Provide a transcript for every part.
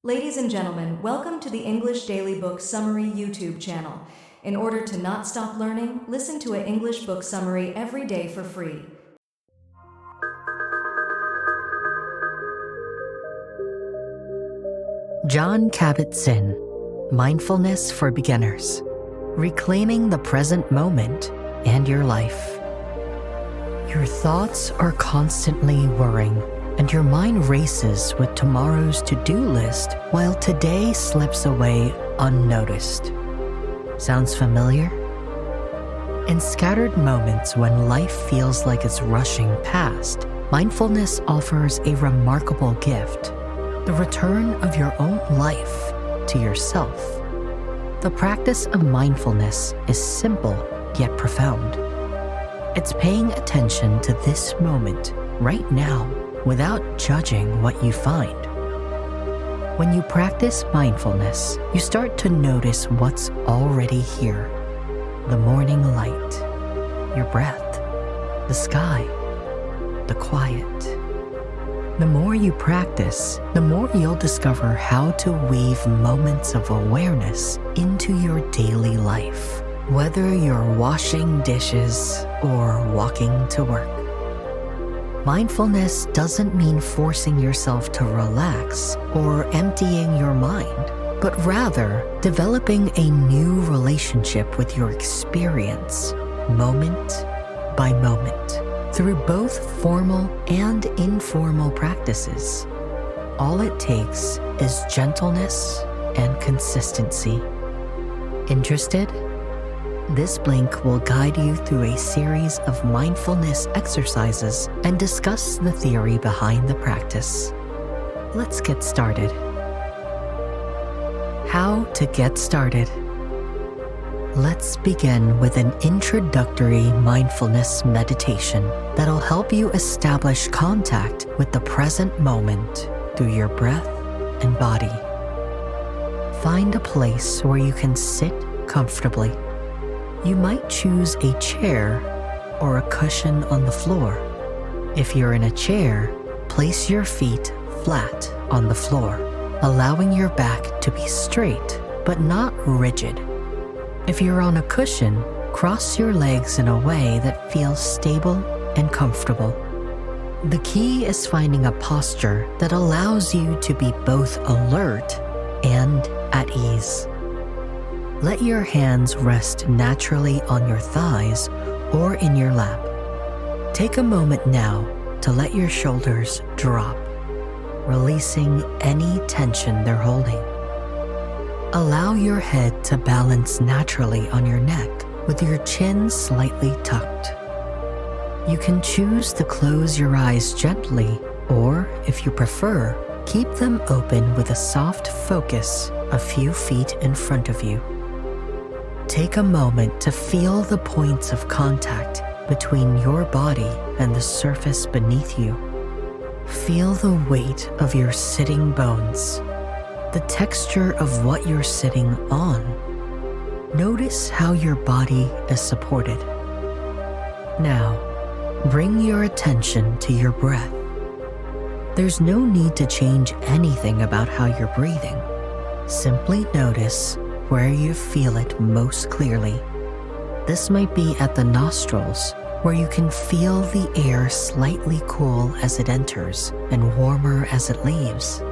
Ladies and gentlemen, welcome to the English Daily Book Summary YouTube channel. In order to not stop learning, listen to an English book summary every day for free. Jon Kabat-Zinn, Mindfulness for Beginners, Reclaiming the Present Moment and Your Life. Your thoughts are constantly whirring, and your mind races with tomorrow's to-do list while today slips away unnoticed. Sounds familiar? In scattered moments when life feels like it's rushing past, mindfulness offers a remarkable gift: the return of your own life to yourself. The practice of mindfulness is simple yet profound. It's paying attention to this moment right now without judging what you find. When you practice mindfulness, you start to notice what's already here: the morning light, your breath, the sky, the quiet. The more you practice, the more you'll discover how to weave moments of awareness into your daily life, whether you're washing dishes or walking to work. Mindfulness doesn't mean forcing yourself to relax or emptying your mind, but rather developing a new relationship with your experience, moment by moment, through both formal and informal practices. All it takes is gentleness and consistency. Interested? This link will guide you through a series of mindfulness exercises and discuss the theory behind the practice. Let's get started. How to get started. Let's begin with an introductory mindfulness meditation that'll help you establish contact with the present moment through your breath and body. Find a place where you can sit comfortably. You might choose a chair or a cushion on the floor. If you're in a chair, place your feet flat on the floor, allowing your back to be straight but not rigid. If you're on a cushion, cross your legs in a way that feels stable and comfortable. The key is finding a posture that allows you to be both alert and at ease. Let your hands rest naturally on your thighs or in your lap. Take a moment now to let your shoulders drop, releasing any tension they're holding. Allow your head to balance naturally on your neck with your chin slightly tucked. You can choose to close your eyes gently, or if you prefer, keep them open with a soft focus a few feet in front of you. Take a moment to feel the points of contact between your body and the surface beneath you. Feel the weight of your sitting bones, the texture of what you're sitting on. Notice how your body is supported. Now, bring your attention to your breath. There's no need to change anything about how you're breathing. Simply notice where you feel it most clearly. This might be at the nostrils, where you can feel the air slightly cool as it enters and warmer as it leaves.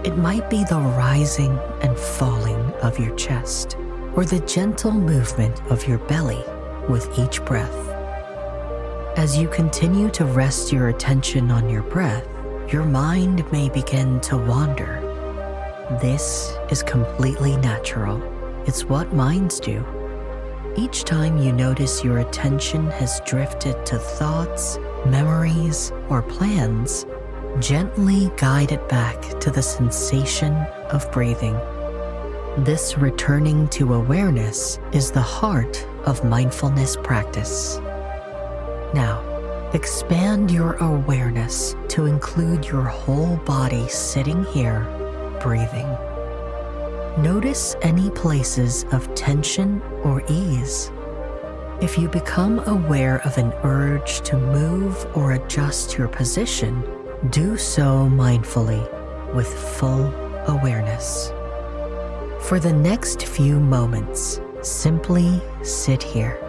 It might be the rising and falling of your chest, or the gentle movement of your belly with each breath. As you continue to rest your attention on your breath, your mind may begin to wander. This is completely natural. It's what minds do. Each time you notice your attention has drifted to thoughts, memories, or plans, gently guide it back to the sensation of breathing. This returning to awareness is the heart of mindfulness practice. Now, expand your awareness to include your whole body sitting here, breathing. Notice any places of tension or ease. If you become aware of an urge to move or adjust your position, do so mindfully with full awareness. For the next few moments, simply sit here.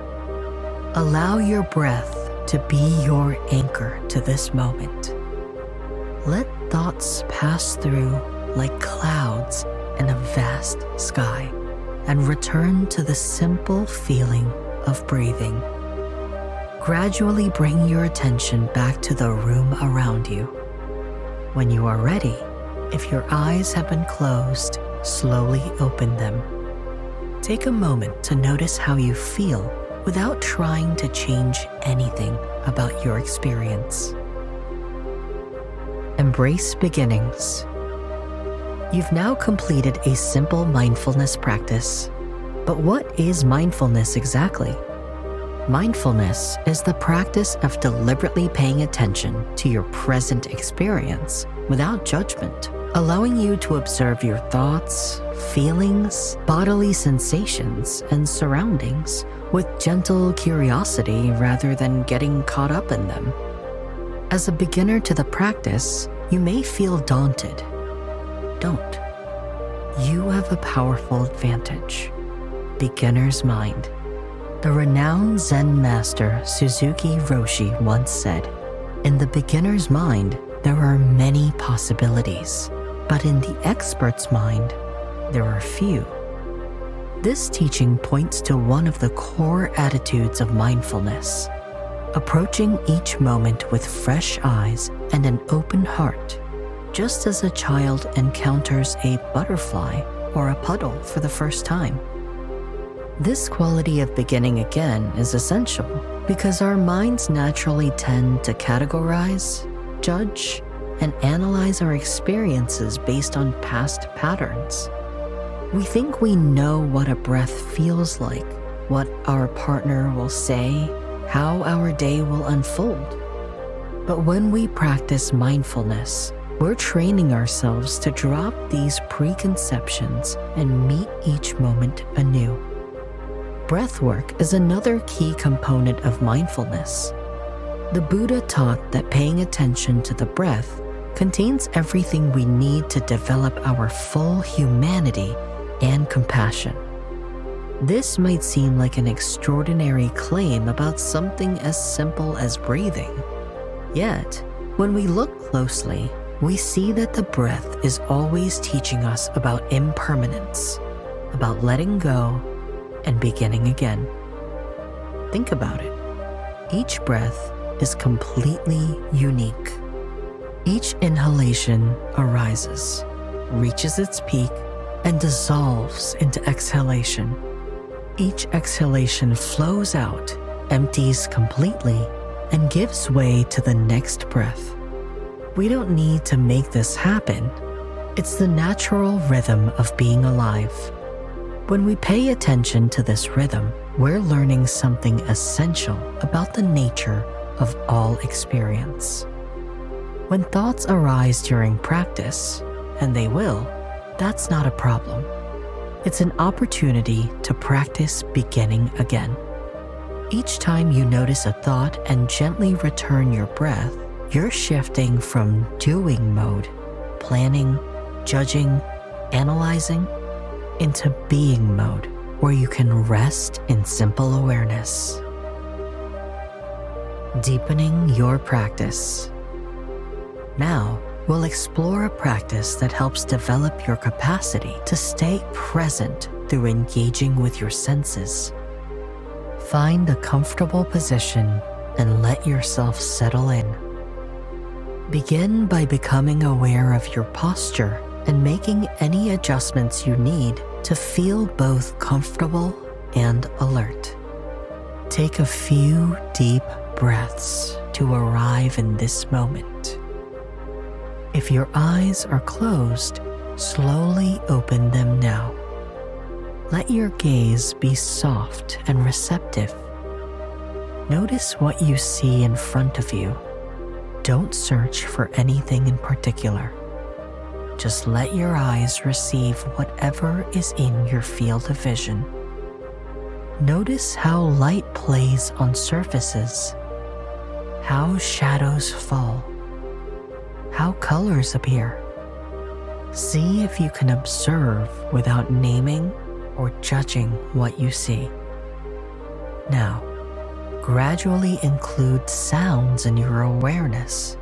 Allow your breath to be your anchor to this moment. Let thoughts pass through like clouds in a vast sky and return to the simple feeling of breathing. Gradually bring your attention back to the room around you. When you are ready, if your eyes have been closed, slowly open them. Take a moment to notice how you feel without trying to change anything about your experience. Embrace beginnings. You've now completed a simple mindfulness practice. But what is mindfulness exactly? Mindfulness is the practice of deliberately paying attention to your present experience without judgment, allowing you to observe your thoughts, feelings, bodily sensations, and surroundings with gentle curiosity rather than getting caught up in them. As a beginner to the practice, you may feel daunted. Don't. You have a powerful advantage: beginner's mind. The renowned Zen master Suzuki Roshi once said, "In the beginner's mind, there are many possibilities, but in the expert's mind, there are few." This teaching points to one of the core attitudes of mindfulness: approaching each moment with fresh eyes and an open heart, just as a child encounters a butterfly or a puddle for the first time. This quality of beginning again is essential because our minds naturally tend to categorize, judge, and analyze our experiences based on past patterns. We think we know what a breath feels like, what our partner will say, how our day will unfold. But when we practice mindfulness, we're training ourselves to drop these preconceptions and meet each moment anew. Breathwork is another key component of mindfulness. The Buddha taught that paying attention to the breath contains everything we need to develop our full humanity and compassion. This might seem like an extraordinary claim about something as simple as breathing. Yet, when we look closely, we see that the breath is always teaching us about impermanence, about letting go and beginning again. Think about it. Each breath is completely unique. Each inhalation arises, reaches its peak, and dissolves into exhalation. Each exhalation flows out, empties completely, and gives way to the next breath. We don't need to make this happen. It's the natural rhythm of being alive. When we pay attention to this rhythm, we're learning something essential about the nature of all experience. When thoughts arise during practice, and they will, that's not a problem. It's an opportunity to practice beginning again. Each time you notice a thought and gently return your breath, you're shifting from doing mode, planning, judging, analyzing, into being mode, where you can rest in simple awareness. Deepening your practice. Now, we'll explore a practice that helps develop your capacity to stay present through engaging with your senses. Find a comfortable position and let yourself settle in. Begin by becoming aware of your posture and making any adjustments you need to feel both comfortable and alert. Take a few deep breaths to arrive in this moment. If your eyes are closed, slowly open them now. Let your gaze be soft and receptive. Notice what you see in front of you. Don't search for anything in particular. Just let your eyes receive whatever is in your field of vision. Notice how light plays on surfaces, how shadows fall, how colors appear. See if you can observe without naming or judging what you see. Now, gradually include sounds in your awareness.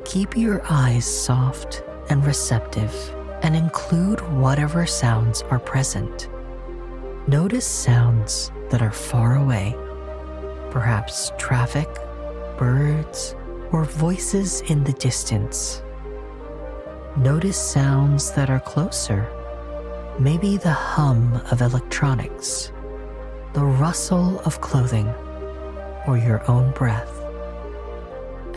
Keep your eyes soft and receptive and include whatever sounds are present. Notice sounds that are far away, perhaps traffic, birds, or voices in the distance. Notice sounds that are closer, maybe the hum of electronics, the rustle of clothing, or your own breath.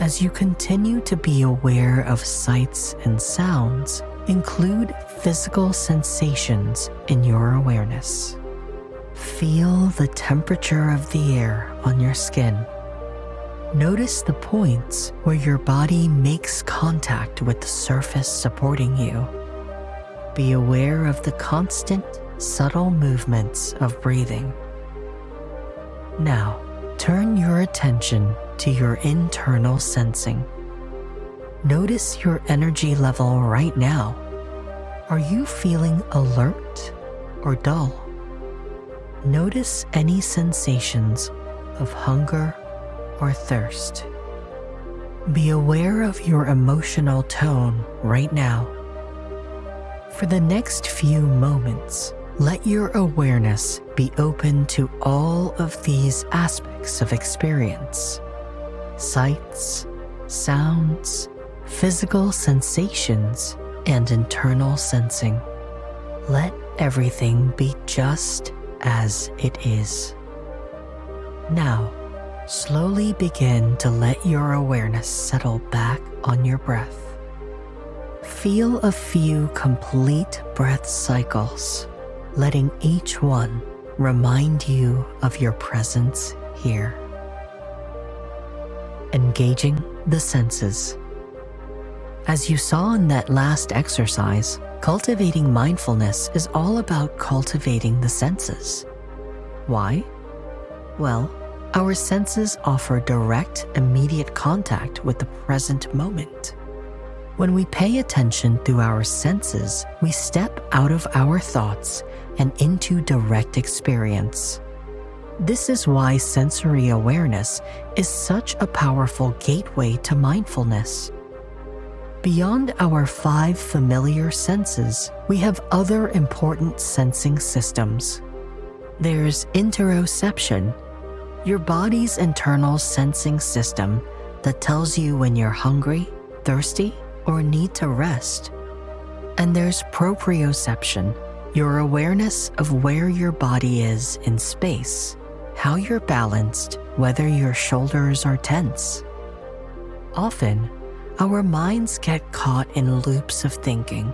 As you continue to be aware of sights and sounds, include physical sensations in your awareness. Feel the temperature of the air on your skin. Notice the points where your body makes contact with the surface supporting you. Be aware of the constant, subtle movements of breathing. Now, turn your attention to your internal sensing. Notice your energy level right now. Are you feeling alert or dull? Notice any sensations of hunger or thirst. Be aware of your emotional tone right now. For the next few moments, let your awareness be open to all of these aspects of experience. Sights, sounds, physical sensations, and internal sensing. Let everything be just as it is. Now, slowly begin to let your awareness settle back on your breath. Feel a few complete breath cycles, letting each one remind you of your presence here. Engaging the senses. As you saw in that last exercise, cultivating mindfulness is all about cultivating the senses. Why? Well, our senses offer direct, immediate contact with the present moment. When we pay attention through our senses, we step out of our thoughts and into direct experience. This is why sensory awareness is such a powerful gateway to mindfulness. Beyond our 5 familiar senses, we have other important sensing systems. There's interoception, your body's internal sensing system that tells you when you're hungry, thirsty, or need to rest. And there's proprioception, your awareness of where your body is in space, how you're balanced, whether your shoulders are tense. Often, our minds get caught in loops of thinking,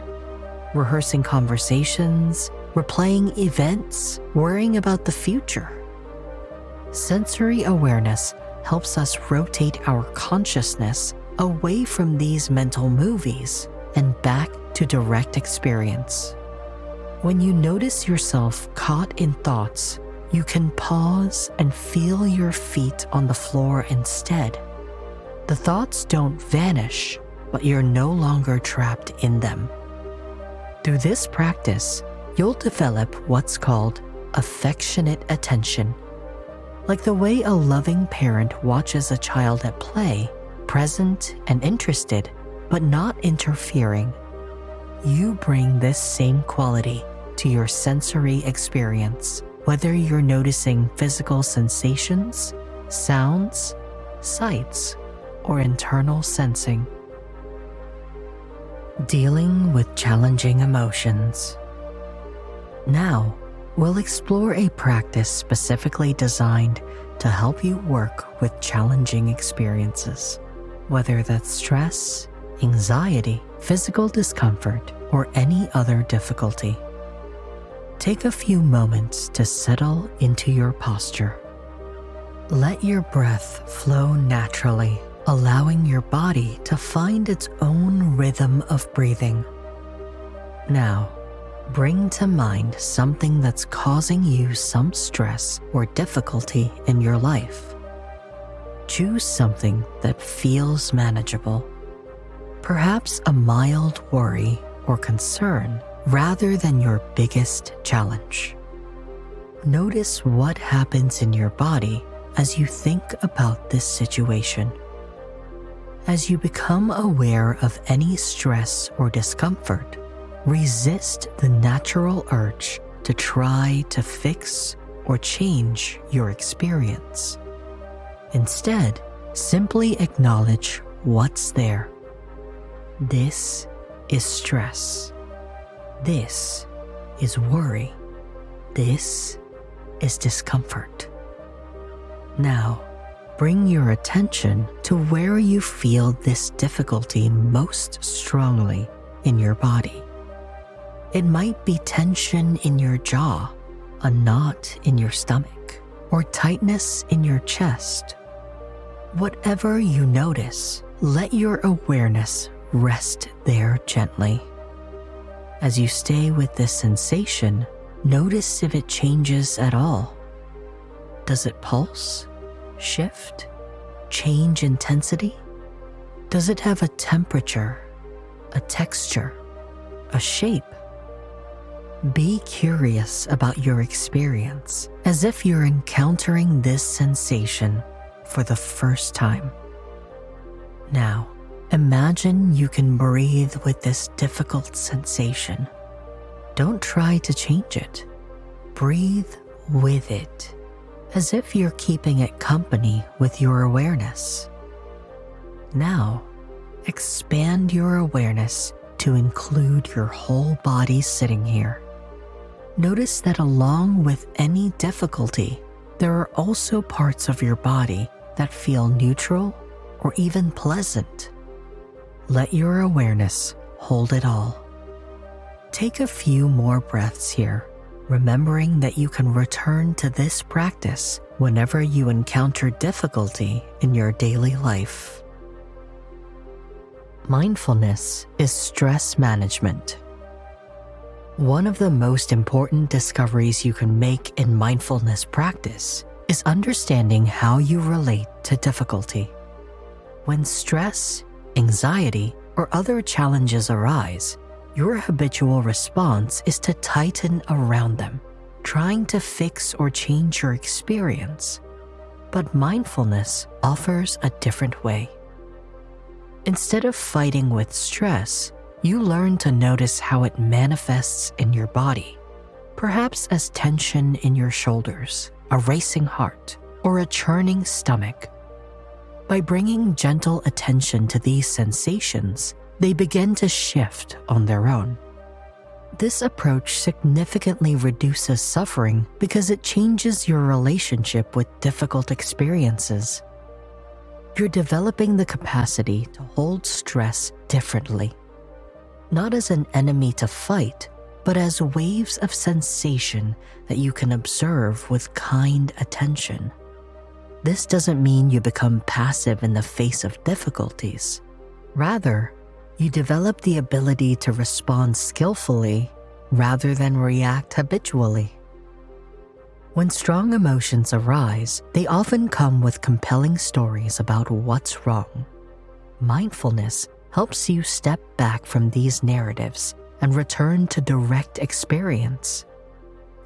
rehearsing conversations, replaying events, worrying about the future. Sensory awareness helps us rotate our consciousness away from these mental movies and back to direct experience. When you notice yourself caught in thoughts, you can pause and feel your feet on the floor instead. The thoughts don't vanish, but you're no longer trapped in them. Through this practice, you'll develop what's called affectionate attention. Like the way a loving parent watches a child at play, present and interested, but not interfering. You bring this same quality to your sensory experience, whether you're noticing physical sensations, sounds, sights, or internal sensing. Dealing with challenging emotions. Now, we'll explore a practice specifically designed to help you work with challenging experiences, whether that's stress, anxiety, physical discomfort, or any other difficulty. Take a few moments to settle into your posture. Let your breath flow naturally, allowing your body to find its own rhythm of breathing. Now, bring to mind something that's causing you some stress or difficulty in your life. Choose something that feels manageable. Perhaps a mild worry or concern rather than your biggest challenge. Notice what happens in your body as you think about this situation. As you become aware of any stress or discomfort, resist the natural urge to try to fix or change your experience. Instead, simply acknowledge what's there. This is stress. This is worry. This is discomfort. Now, bring your attention to where you feel this difficulty most strongly in your body. It might be tension in your jaw, a knot in your stomach, or tightness in your chest. Whatever you notice, let your awareness rest there gently. As you stay with this sensation, notice if it changes at all. Does it pulse, shift, change intensity? Does it have a temperature, a texture, a shape? Be curious about your experience as if you're encountering this sensation for the first time. Now, imagine you can breathe with this difficult sensation. Don't try to change it. Breathe with it, as if you're keeping it company with your awareness. Now, expand your awareness to include your whole body sitting here. Notice that along with any difficulty, there are also parts of your body that feel neutral or even pleasant. Let your awareness hold it all. Take a few more breaths here, remembering that you can return to this practice whenever you encounter difficulty in your daily life. Mindfulness is stress management. One of the most important discoveries you can make in mindfulness practice is understanding how you relate to difficulty. When stress, anxiety, or other challenges arise, your habitual response is to tighten around them, trying to fix or change your experience. But mindfulness offers a different way. Instead of fighting with stress, you learn to notice how it manifests in your body, perhaps as tension in your shoulders, a racing heart, or a churning stomach. By bringing gentle attention to these sensations, they begin to shift on their own. This approach significantly reduces suffering because it changes your relationship with difficult experiences. You're developing the capacity to hold stress differently, not as an enemy to fight, but as waves of sensation that you can observe with kind attention. This doesn't mean you become passive in the face of difficulties. Rather, you develop the ability to respond skillfully rather than react habitually. When strong emotions arise, they often come with compelling stories about what's wrong. Mindfulness helps you step back from these narratives and return to direct experience.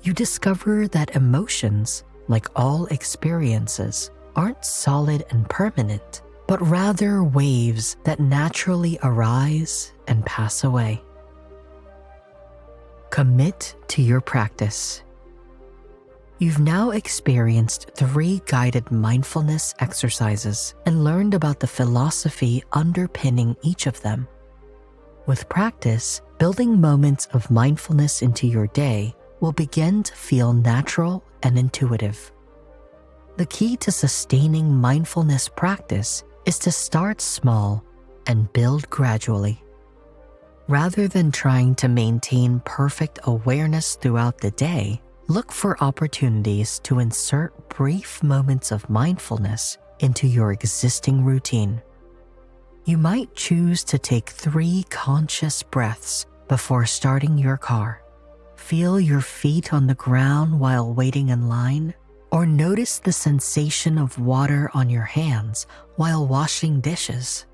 You discover that emotions, like all experiences, aren't solid and permanent, but rather waves that naturally arise and pass away. Commit to your practice. You've now experienced 3 guided mindfulness exercises and learned about the philosophy underpinning each of them. With practice, building moments of mindfulness into your day will begin to feel natural and intuitive. The key to sustaining mindfulness practice is to start small and build gradually. Rather than trying to maintain perfect awareness throughout the day, look for opportunities to insert brief moments of mindfulness into your existing routine. You might choose to take 3 conscious breaths before starting your car. Feel your feet on the ground while waiting in line, or notice the sensation of water on your hands while washing dishes.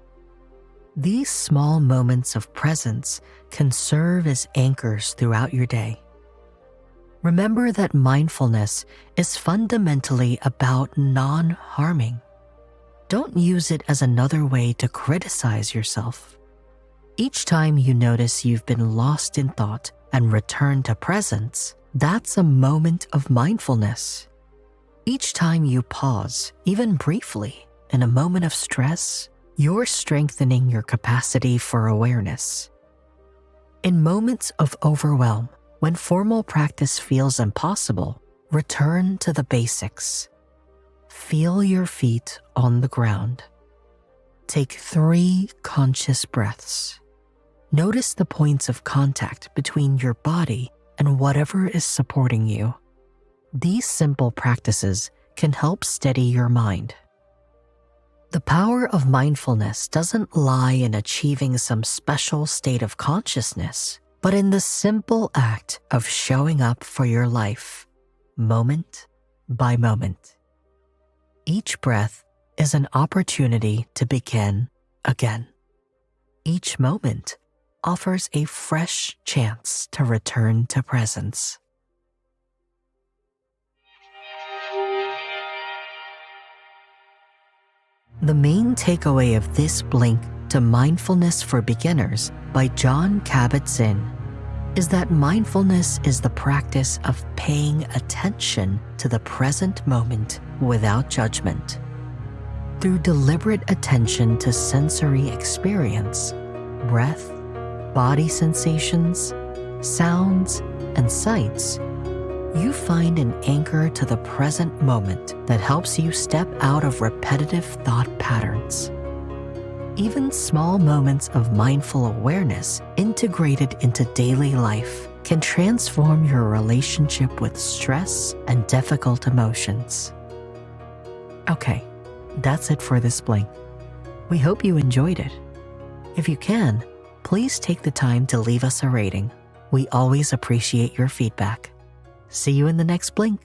These small moments of presence can serve as anchors throughout your day. Remember that mindfulness is fundamentally about non-harming. Don't use it as another way to criticize yourself. Each time you notice you've been lost in thought and return to presence, that's a moment of mindfulness. Each time you pause, even briefly, in a moment of stress, you're strengthening your capacity for awareness. In moments of overwhelm, when formal practice feels impossible, return to the basics. Feel your feet on the ground. Take 3 conscious breaths. Notice the points of contact between your body and whatever is supporting you. These simple practices can help steady your mind. The power of mindfulness doesn't lie in achieving some special state of consciousness, but in the simple act of showing up for your life, moment by moment. Each breath is an opportunity to begin again. Each moment offers a fresh chance to return to presence. The main takeaway of this Blink to Mindfulness for Beginners by Kabat Zinn is that mindfulness is the practice of paying attention to the present moment without judgment. Through deliberate attention to sensory experience, breath, body sensations, sounds, and sights, you find an anchor to the present moment that helps you step out of repetitive thought patterns. Even small moments of mindful awareness integrated into daily life can transform your relationship with stress and difficult emotions. Okay, that's it for this Blink. We hope you enjoyed it. If you can, please take the time to leave us a rating. We always appreciate your feedback. See you in the next Blink.